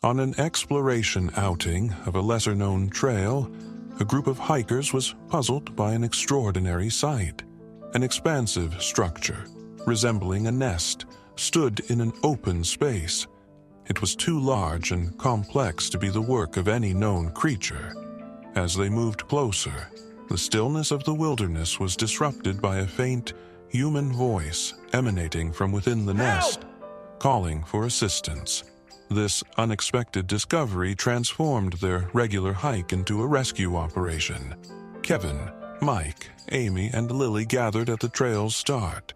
On an exploration outing of a lesser-known trail, a group of hikers was puzzled by an extraordinary sight. An expansive structure, resembling a nest, stood in an open space. It was too large and complex to be the work of any known creature. As they moved closer, the stillness of the wilderness was disrupted by a faint, human voice emanating from within the nest, calling for assistance. This unexpected discovery transformed their regular hike into a rescue operation. Kevin, Mike, Amy, and Lily gathered at the trail's start,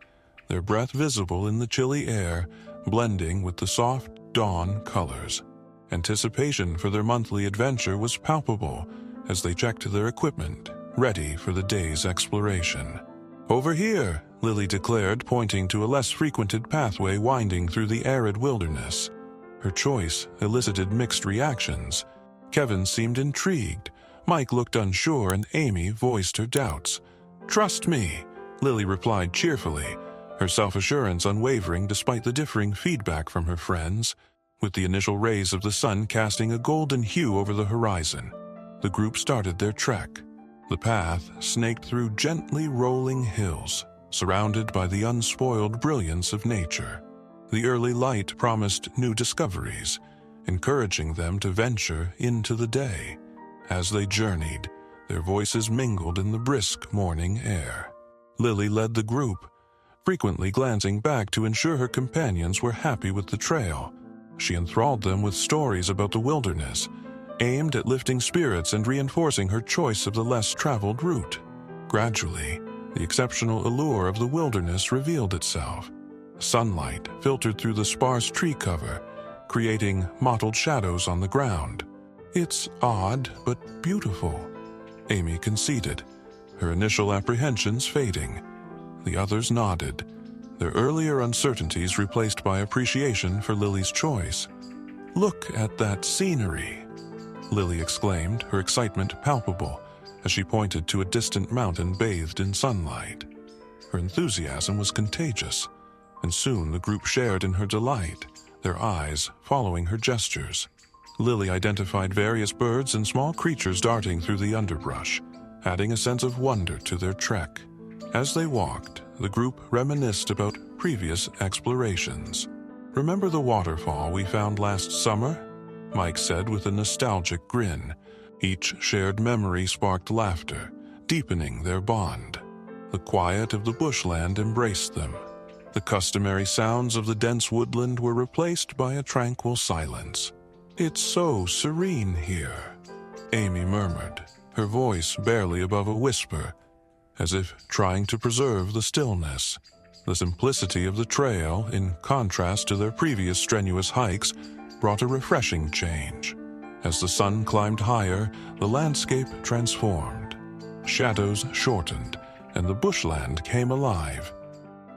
their breath visible in the chilly air, blending with the soft dawn colors. Anticipation for their monthly adventure was palpable as they checked their equipment, ready for the day's exploration. "Over here," Lily declared, pointing to a less frequented pathway winding through the arid wilderness. Her choice elicited mixed reactions. Kevin seemed intrigued, Mike looked unsure, and Amy voiced her doubts. "Trust me," Lily replied cheerfully, her self-assurance unwavering despite the differing feedback from her friends. With the initial rays of the sun casting a golden hue over the horizon, the group started their trek. The path snaked through gently rolling hills, surrounded by the unspoiled brilliance of nature. The early light promised new discoveries, encouraging them to venture into the day. As they journeyed, their voices mingled in the brisk morning air. Lily led the group, frequently glancing back to ensure her companions were happy with the trail. She enthralled them with stories about the wilderness, aimed at lifting spirits and reinforcing her choice of the less traveled route. Gradually, the exceptional allure of the wilderness revealed itself. Sunlight filtered through the sparse tree cover, creating mottled shadows on the ground. "It's odd, but beautiful," Amy conceded, her initial apprehensions fading. The others nodded, their earlier uncertainties replaced by appreciation for Lily's choice. "Look at that scenery," Lily exclaimed, her excitement palpable as she pointed to a distant mountain bathed in sunlight. Her enthusiasm was contagious, and soon the group shared in her delight, their eyes following her gestures. Lily identified various birds and small creatures darting through the underbrush, adding a sense of wonder to their trek. As they walked, the group reminisced about previous explorations. "Remember the waterfall we found last summer?" Mike said with a nostalgic grin. Each shared memory sparked laughter, deepening their bond. The quiet of the bushland embraced them. The customary sounds of the dense woodland were replaced by a tranquil silence. "It's so serene here," Amy murmured, her voice barely above a whisper, as if trying to preserve the stillness. The simplicity of the trail, in contrast to their previous strenuous hikes, brought a refreshing change. As the sun climbed higher, the landscape transformed. Shadows shortened, and the bushland came alive.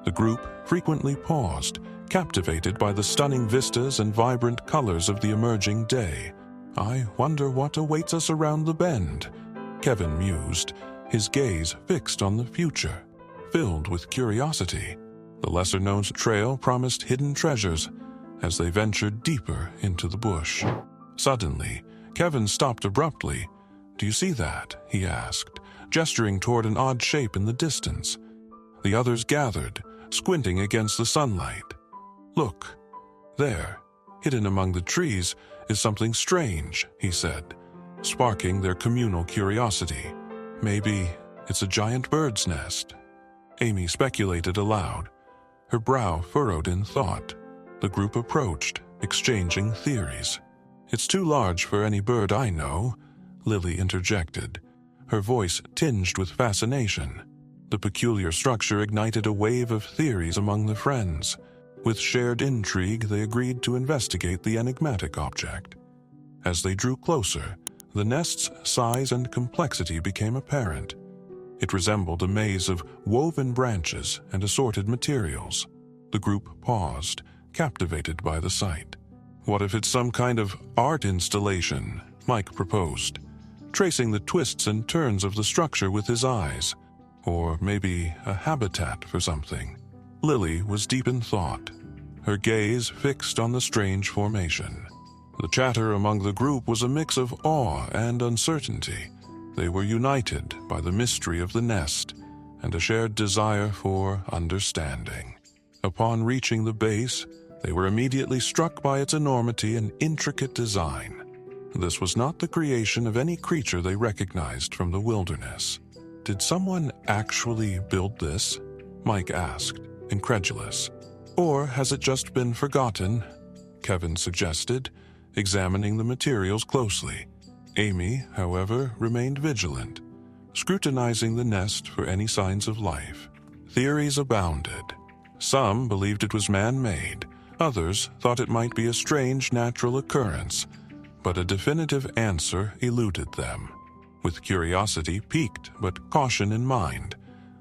The group frequently paused, captivated by the stunning vistas and vibrant colors of the emerging day. "I wonder what awaits us around the bend," Kevin mused, his gaze fixed on the future, filled with curiosity. The lesser-known trail promised hidden treasures as they ventured deeper into the bush. Suddenly, Kevin stopped abruptly. "Do you see that?" he asked, gesturing toward an odd shape in the distance. The others gathered, squinting against the sunlight. "Look, there, hidden among the trees, is something strange," he said, sparking their communal curiosity. "Maybe it's a giant bird's nest," Amy speculated aloud, her brow furrowed in thought. The group approached, exchanging theories. "It's too large for any bird I know," Lily interjected, her voice tinged with fascination. The peculiar structure ignited a wave of theories among the friends. With shared intrigue, they agreed to investigate the enigmatic object. As they drew closer, the nest's size and complexity became apparent. It resembled a maze of woven branches and assorted materials. The group paused, captivated by the sight. "What if it's some kind of art installation?" Mike proposed, tracing the twists and turns of the structure with his eyes. "Or maybe a habitat for something." Lily was deep in thought, her gaze fixed on the strange formation. The chatter among the group was a mix of awe and uncertainty. They were united by the mystery of the nest and a shared desire for understanding. Upon reaching the base, they were immediately struck by its enormity and intricate design. This was not the creation of any creature they recognized from the wilderness. Did someone actually build this? Mike asked, incredulous. Or has it just been forgotten? Kevin suggested, examining the materials closely. Amy, however, remained vigilant, scrutinizing the nest for any signs of life. Theories abounded. Some believed it was man-made, others thought it might be a strange natural occurrence, but a definitive answer eluded them. With curiosity piqued but caution in mind,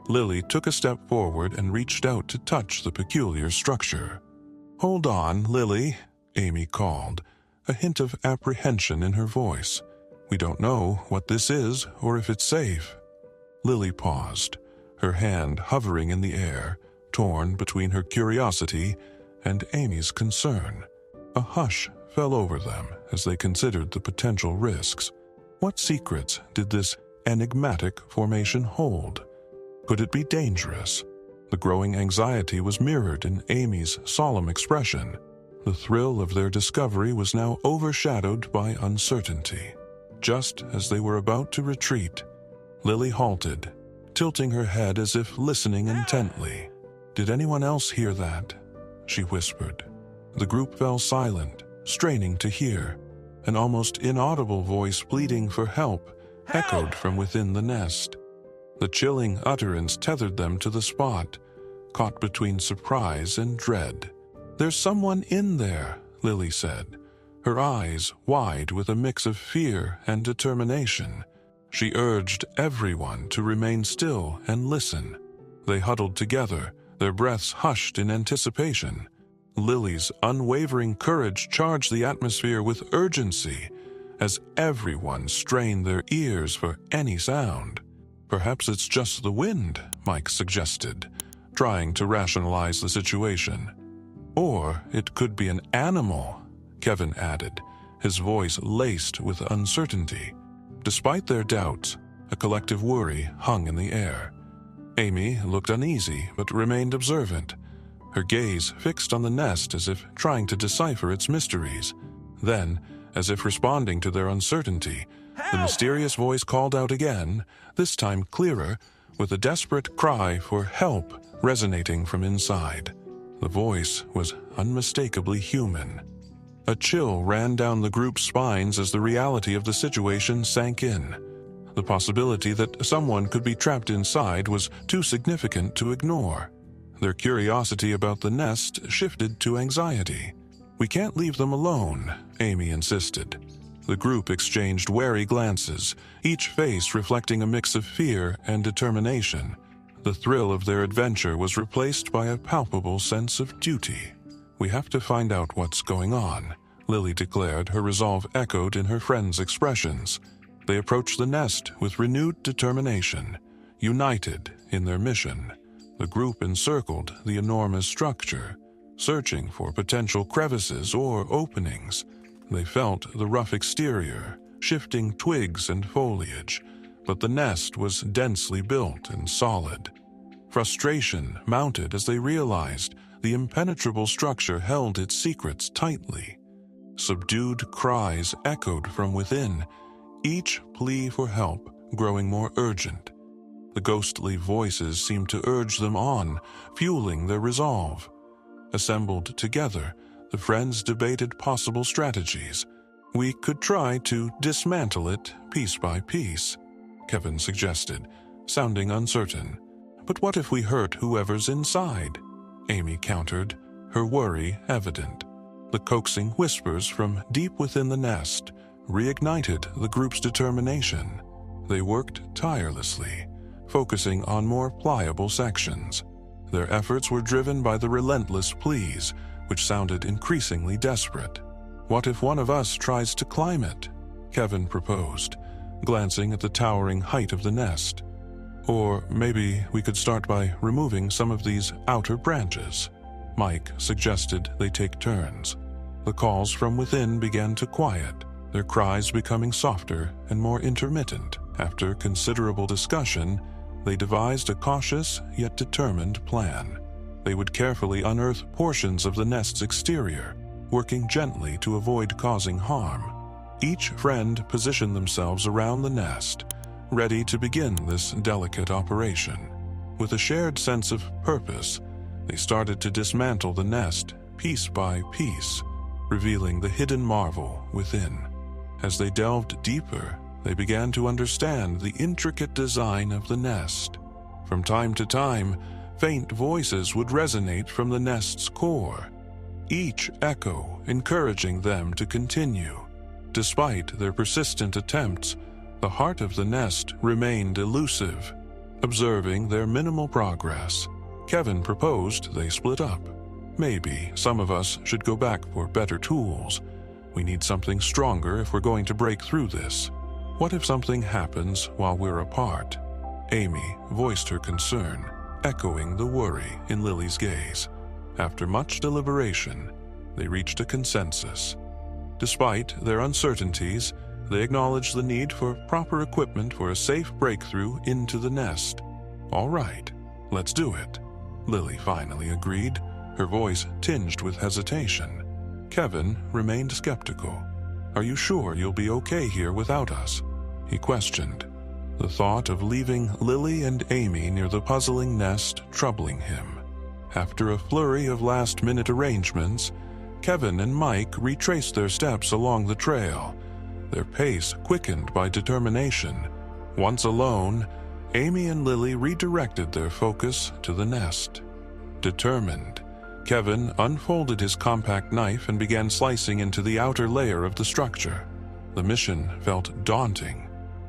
Lily took a step forward and reached out to touch the peculiar structure. "Hold on, Lily," Amy called, a hint of apprehension in her voice. "We don't know what this is or if it's safe." Lily paused, her hand hovering in the air, torn between her curiosity and Amy's concern. A hush fell over them as they considered the potential risks. What secrets did this enigmatic formation hold? Could it be dangerous? The growing anxiety was mirrored in Amy's solemn expression. The thrill of their discovery was now overshadowed by uncertainty. Just as they were about to retreat, Lily halted, tilting her head as if listening intently. "Did anyone else hear that?" she whispered. The group fell silent, straining to hear. An almost inaudible voice pleading for help echoed from within the nest. The chilling utterance tethered them to the spot, caught between surprise and dread. "There's someone in there," Lily said, her eyes wide with a mix of fear and determination. She urged everyone to remain still and listen. They huddled together, their breaths hushed in anticipation. Lily's unwavering courage charged the atmosphere with urgency as everyone strained their ears for any sound. "Perhaps it's just the wind," Mike suggested, trying to rationalize the situation. "Or it could be an animal," Kevin added, his voice laced with uncertainty. Despite their doubts, a collective worry hung in the air. Amy looked uneasy but remained observant, her gaze fixed on the nest as if trying to decipher its mysteries. Then, as if responding to their uncertainty, the mysterious voice called out again, this time clearer, with a desperate cry for help resonating from inside. The voice was unmistakably human. A chill ran down the group's spines as the reality of the situation sank in. The possibility that someone could be trapped inside was too significant to ignore. Their curiosity about the nest shifted to anxiety. "We can't leave them alone," Amy insisted. The group exchanged wary glances, each face reflecting a mix of fear and determination. The thrill of their adventure was replaced by a palpable sense of duty. "We have to find out what's going on," Lily declared, her resolve echoed in her friends' expressions. They approached the nest with renewed determination, united in their mission. The group encircled the enormous structure, searching for potential crevices or openings. They felt the rough exterior, shifting twigs and foliage, but the nest was densely built and solid. Frustration mounted as they realized the impenetrable structure held its secrets tightly. Subdued cries echoed from within, each plea for help growing more urgent. The ghostly voices seemed to urge them on, fueling their resolve. Assembled together, the friends debated possible strategies. "We could try to dismantle it piece by piece," Kevin suggested, sounding uncertain. "But what if we hurt whoever's inside?" Amy countered, her worry evident. The coaxing whispers from deep within the nest reignited the group's determination. They worked tirelessly, focusing on more pliable sections. Their efforts were driven by the relentless pleas, which sounded increasingly desperate. "What if one of us tries to climb it?" Kevin proposed, glancing at the towering height of the nest. "Or maybe we could start by removing some of these outer branches." Mike suggested they take turns. the calls from within began to quiet, their cries becoming softer and more intermittent. After considerable discussion, they devised a cautious yet determined plan. They would carefully unearth portions of the nest's exterior, working gently to avoid causing harm. Each friend positioned themselves around the nest, ready to begin this delicate operation. With a shared sense of purpose, they started to dismantle the nest piece by piece, revealing the hidden marvel within. As they delved deeper, they began to understand the intricate design of the nest. From time to time, faint voices would resonate from the nest's core, each echo encouraging them to continue. Despite their persistent attempts, the heart of the nest remained elusive. Observing their minimal progress, Kevin proposed they split up. Maybe some of us should go back for better tools. We need something stronger if we're going to break through this. What if something happens while we're apart? Amy voiced her concern, echoing the worry in Lily's gaze. After much deliberation, they reached a consensus. Despite their uncertainties, they acknowledged the need for proper equipment for a safe breakthrough into the nest. "All right, let's do it," Lily finally agreed, her voice tinged with hesitation. Kevin remained skeptical. "Are you sure you'll be okay here without us?" he questioned, the thought of leaving Lily and Amy near the puzzling nest troubling him. After a flurry of last-minute arrangements, Kevin and Mike retraced their steps along the trail, their pace quickened by determination. Once alone, Amy and Lily redirected their focus to the nest. Determined, Kevin unfolded his compact knife and began slicing into the outer layer of the structure. The mission felt daunting.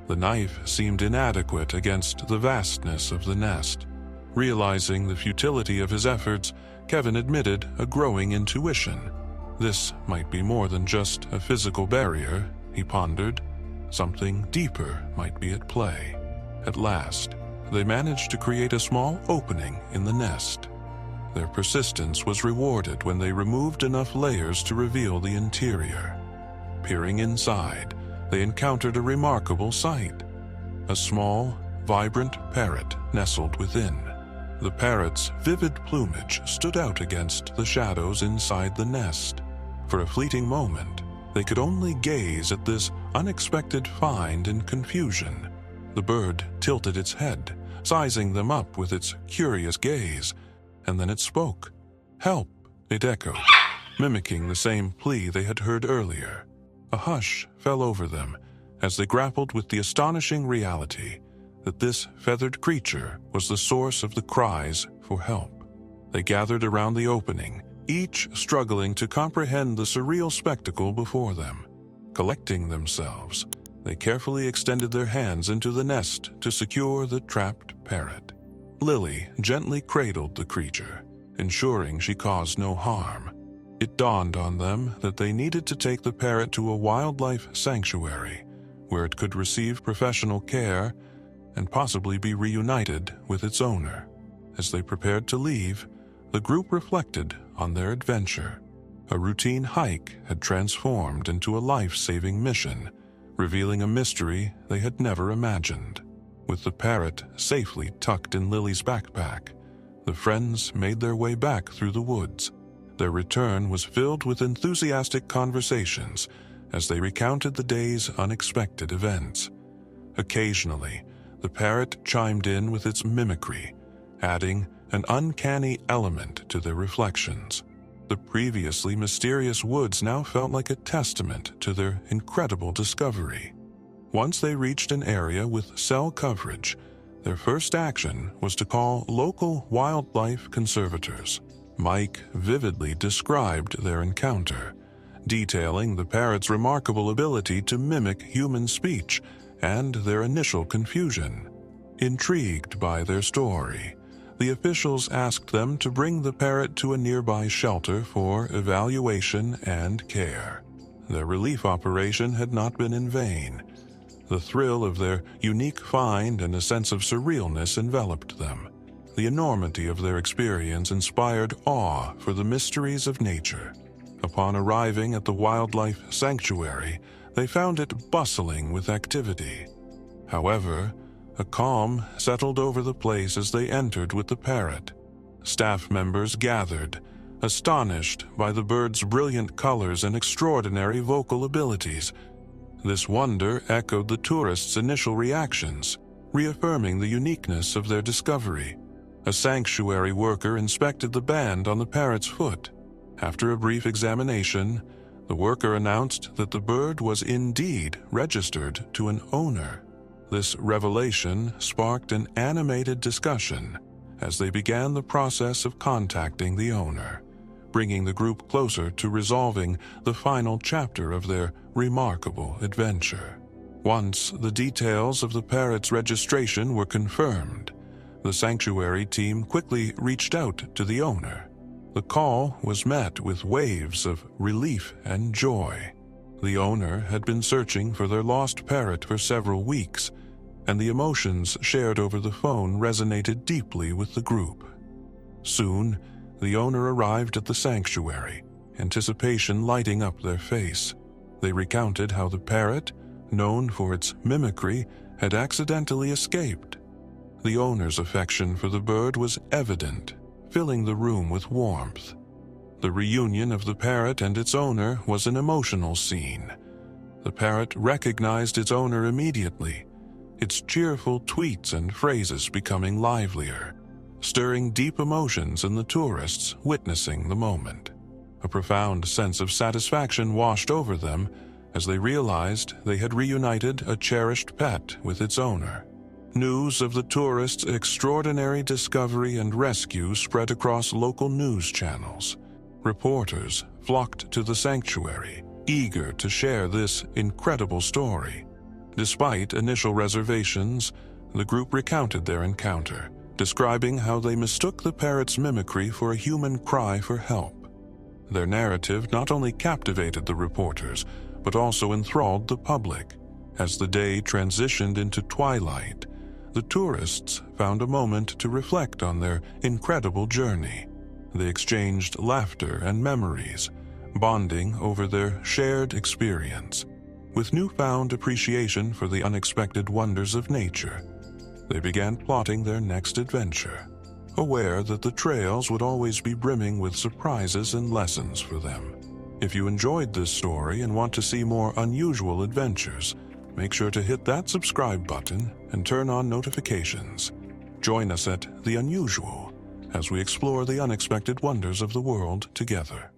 The knife seemed inadequate against the vastness of the nest. Realizing the futility of his efforts, Kevin admitted a growing intuition. This might be more than just a physical barrier, he pondered. Something deeper might be at play. At last, they managed to create a small opening in the nest. Their persistence was rewarded when they removed enough layers to reveal the interior. Peering inside, they encountered a remarkable sight. A small, vibrant parrot nestled within. The parrot's vivid plumage stood out against the shadows inside the nest. For a fleeting moment, they could only gaze at this unexpected find in confusion. The bird tilted its head, sizing them up with its curious gaze, and then it spoke. "Help!" it echoed, mimicking the same plea they had heard earlier. A hush fell over them as they grappled with the astonishing reality that this feathered creature was the source of the cries for help. They gathered around the opening, each struggling to comprehend the surreal spectacle before them. Collecting themselves, they carefully extended their hands into the nest to secure the trapped parrot. Lily gently cradled the creature, ensuring she caused no harm. It dawned on them that they needed to take the parrot to a wildlife sanctuary, where it could receive professional care and possibly be reunited with its owner. As they prepared to leave, the group reflected on their adventure. A routine hike had transformed into a life-saving mission, revealing a mystery they had never imagined. With the parrot safely tucked in Lily's backpack, the friends made their way back through the woods. Their return was filled with enthusiastic conversations as they recounted the day's unexpected events. Occasionally, the parrot chimed in with its mimicry, adding an uncanny element to their reflections. The previously mysterious woods now felt like a testament to their incredible discovery. Once they reached an area with cell coverage, their first action was to call local wildlife conservators. Mike vividly described their encounter, detailing the parrot's remarkable ability to mimic human speech and their initial confusion. Intrigued by their story, the officials asked them to bring the parrot to a nearby shelter for evaluation and care. Their relief operation had not been in vain. The thrill of their unique find and a sense of surrealness enveloped them. The enormity of their experience inspired awe for the mysteries of nature. Upon arriving at the wildlife sanctuary, they found it bustling with activity. However, a calm settled over the place as they entered with the parrot. Staff members gathered, astonished by the bird's brilliant colors and extraordinary vocal abilities. This wonder echoed the tourists' initial reactions, reaffirming the uniqueness of their discovery. A sanctuary worker inspected the band on the parrot's foot. After a brief examination, the worker announced that the bird was indeed registered to an owner. This revelation sparked an animated discussion as they began the process of contacting the owner, bringing the group closer to resolving the final chapter of their remarkable adventure. Once the details of the parrot's registration were confirmed, the sanctuary team quickly reached out to the owner. The call was met with waves of relief and joy. The owner had been searching for their lost parrot for several weeks, and the emotions shared over the phone resonated deeply with the group. Soon, the owner arrived at the sanctuary, anticipation lighting up their face. They recounted how the parrot, known for its mimicry, had accidentally escaped. The owner's affection for the bird was evident, filling the room with warmth. The reunion of the parrot and its owner was an emotional scene. The parrot recognized its owner immediately, its cheerful tweets and phrases becoming livelier, stirring deep emotions in the tourists witnessing the moment. A profound sense of satisfaction washed over them as they realized they had reunited a cherished pet with its owner. News of the tourists' extraordinary discovery and rescue spread across local news channels. Reporters flocked to the sanctuary, eager to share this incredible story. Despite initial reservations, the group recounted their encounter, describing how they mistook the parrot's mimicry for a human cry for help. Their narrative not only captivated the reporters, but also enthralled the public. As the day transitioned into twilight, the tourists found a moment to reflect on their incredible journey. They exchanged laughter and memories, bonding over their shared experience. With newfound appreciation for the unexpected wonders of nature, they began plotting their next adventure, aware that the trails would always be brimming with surprises and lessons for them. If you enjoyed this story and want to see more unusual adventures, make sure to hit that subscribe button and turn on notifications. Join us at The Unusual as we explore the unexpected wonders of the world together.